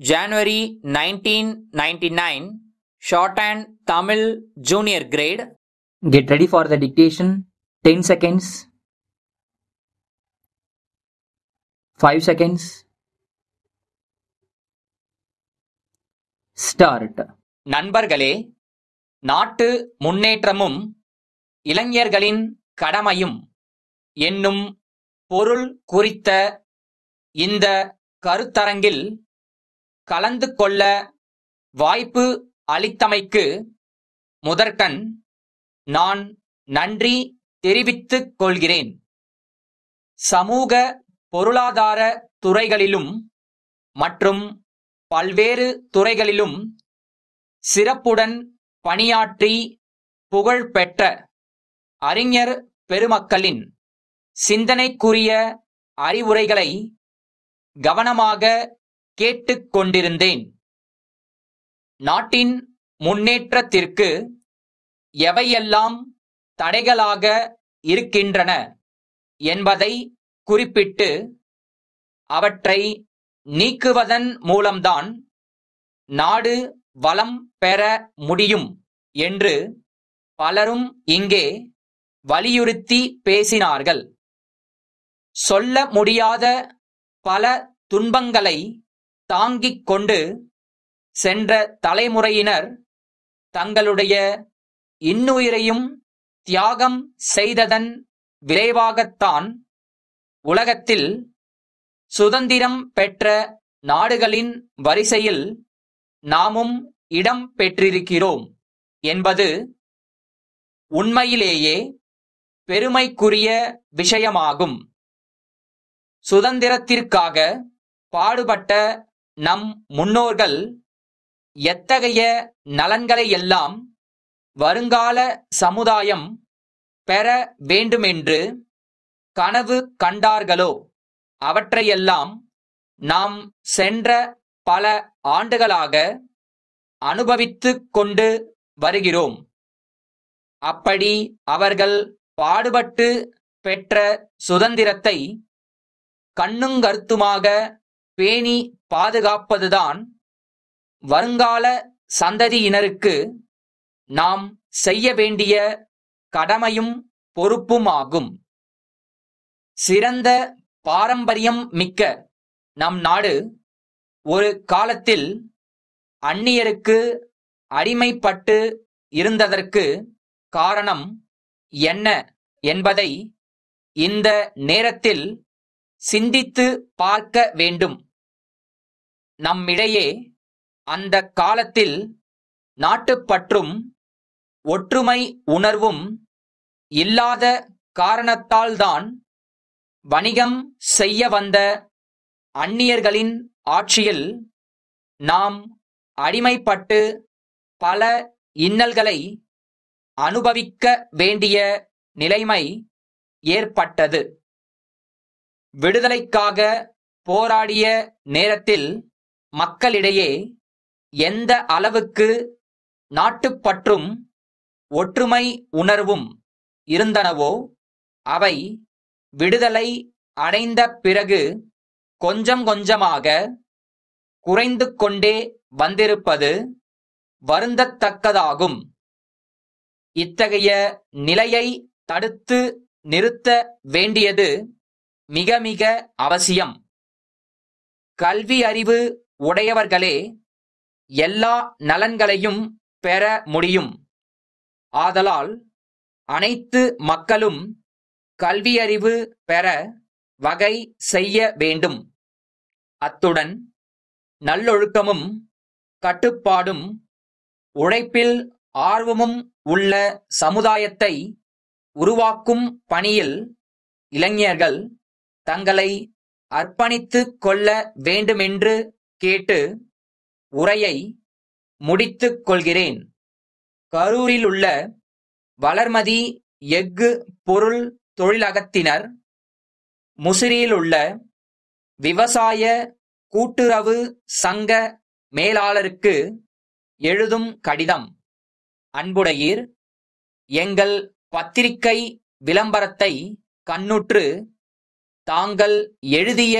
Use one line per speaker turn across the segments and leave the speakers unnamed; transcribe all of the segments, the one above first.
January 1999, Shorthand Tamil Junior Grade.
Get ready for the dictation. 10 seconds. 5 seconds. Start.
நண்பர்களே, நாட்டு முன்னேற்றமும் இளைஞர்களின் கடமையும் என்னும் பொருள் குறித்த இந்த கருத்தரங்கில் கலந்து கொள்ள வாய்ப்பு அளித்தமைக்கு முதற்கண் நான் நன்றி தெரிவித்துக் கொள்கிறேன். சமூக பொருளாதார துறைகளிலும் மற்றும் பல்வேறு துறைகளிலும் சிறப்புடன் பணியாற்றி புகழ்பெற்ற அறிஞர் பெருமக்களின் சிந்தனைக்குரிய அறிவுரைகளை கவனமாக கேட்டுக் கொண்டிருந்தேன். நாட்டின் முன்னேற்றத்திற்கு எவையெல்லாம் தடைகளாக இருக்கின்றன என்பதை குறிப்பிட்டு அவற்றை நீக்குவதன் மூலம்தான் நாடு வளம் பெற முடியும் என்று பலரும் இங்கே வலியுறுத்தி பேசினார்கள். சொல்ல முடியாத பல துன்பங்களை தாங்கிக் கொண்டு சென்ற தலைமுறையினர் தங்களுடைய இன்னுயிரையும் தியாகம் செய்ததன் விளைவாகத்தான் உலகத்தில் சுதந்திரம் பெற்ற நாடுகளின் வரிசையில் நாமும் இடம் பெற்றிருக்கிறோம் என்பது உண்மையிலேயே பெருமைக்குரிய விஷயமாகும். சுதந்திரத்திற்காக பாடுபட்ட நம் முன்னோர்கள் எத்தகைய நலன்களையெல்லாம் வருங்கால சமுதாயம் பெற வேண்டுமென்று கனவு கண்டார்களோ அவற்றையெல்லாம் நாம் சென்ற பல ஆண்டுகளாக அனுபவித்துக் கொண்டு வருகிறோம். அப்படி அவர்கள் பாடுபட்டு பெற்ற சுதந்திரத்தை கண்ணுங்கருத்துமாக பேணி பாதுகாப்பதுதான் வருங்கால சந்ததியினருக்கு நாம் செய்ய வேண்டிய கடமையும் பொறுப்புமாகும். சிறந்த பாரம்பரியம் மிக்க நம் நாடு ஒரு காலத்தில் அந்நியருக்கு அடிமைப்பட்டு இருந்ததற்கு காரணம் என்ன என்பதை இந்த நேரத்தில் சிந்தித்து பார்க்க வேண்டும். நம்மிடையே அந்த காலத்தில் நாட்டுப்பற்றும் ஒற்றுமை உணர்வும் இல்லாத காரணத்தால்தான் வணிகம் செய்ய வந்த அந்நியர்களின் ஆட்சியில் நாம் அடிமைப்பட்டு பல இன்னல்களை அனுபவிக்க வேண்டிய நிலைமை ஏற்பட்டது. விடுதலைக்காக போராடிய நேரத்தில் மக்களிடையே எந்த அளவுக்கு நாட்டுப்பற்றும் ஒற்றுமை உணர்வும் இருந்தனவோ அவை விடுதலை அடைந்த பிறகு கொஞ்சம் கொஞ்சமாக குறைந்து கொண்டே வந்திருப்பது வருந்தத்தக்கதாகும். இத்தகைய நிலையை தடுத்து நிறுத்த வேண்டியது மிக மிக அவசியம். கல்வி அறிவு உடையவர்களே எல்லா நலன்களையும் பெற முடியும். ஆதலால் அனைத்து மக்களும் கல்வியறிவு பெற வகை செய்ய வேண்டும். அத்துடன் நல்லொழுக்கமும் கட்டுப்பாடும் உழைப்பில் ஆர்வமும் உள்ள சமுதாயத்தை உருவாக்கும் பணியில் இளைஞர்கள் தங்களை அர்ப்பணித்துக் கொள்ள வேண்டுமென்று கேட்டு உரையை முடித்துக் கொள்கிறேன். கரூரிலுள்ள வளர்மதி எஃகு பொருள் தொழிலகத்தினர், முசிறியிலுள்ள விவசாய கூட்டுறவு சங்க மேலாளருக்கு எழுதும் கடிதம். அன்புடையீர், எங்கள் பத்திரிகை விளம்பரத்தை கண்ணுற்று தாங்கள் எழுதிய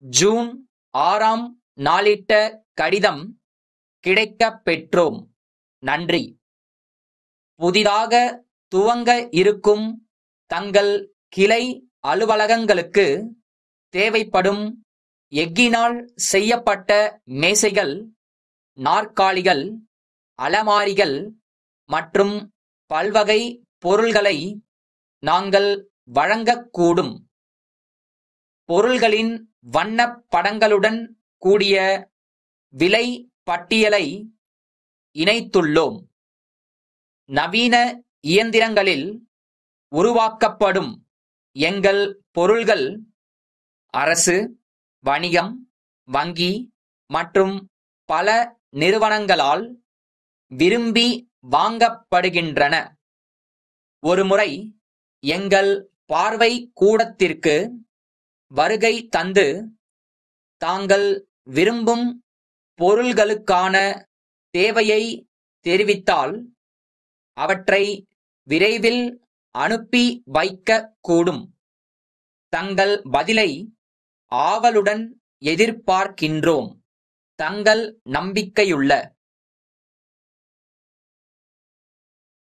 ஜூன் 6ஆம் நாளிட்ட கடிதம் கிடைக்கப் பெற்றோம். நன்றி. புதிதாக துவங்க இருக்கும் தங்கள் கிளை அலுவலகங்களுக்கு தேவைப்படும் எஃகினால் செய்யப்பட்ட மேசைகள், நாற்காலிகள், அலமாரிகள் மற்றும் பல்வகை பொருள்களை நாங்கள் வழங்கக்கூடும். பொருள்களின் வண்ணப் படங்களுடன் கூடிய விலை பட்டியலை இணைத்துள்ளோம். நவீன இயந்திரங்களில் உருவாக்கப்படும் எங்கள் பொருள்கள் அரசு, வணிகம், வங்கி மற்றும் பல நிறுவனங்களால் விரும்பி வாங்கப்படுகின்றன. ஒருமுறை எங்கள் பார்வை கூடத்திற்கு வருகை தந்து தாங்கள் விரும்பும் பொருள்களுக்கான தேவையை தெரிவித்தால் அவற்றை விரைவில் அனுப்பி வைக்கக் கூடும். தங்கள் பதிலை ஆவலுடன் எதிர்பார்க்கின்றோம். தங்கள் நம்பிக்கையுள்ள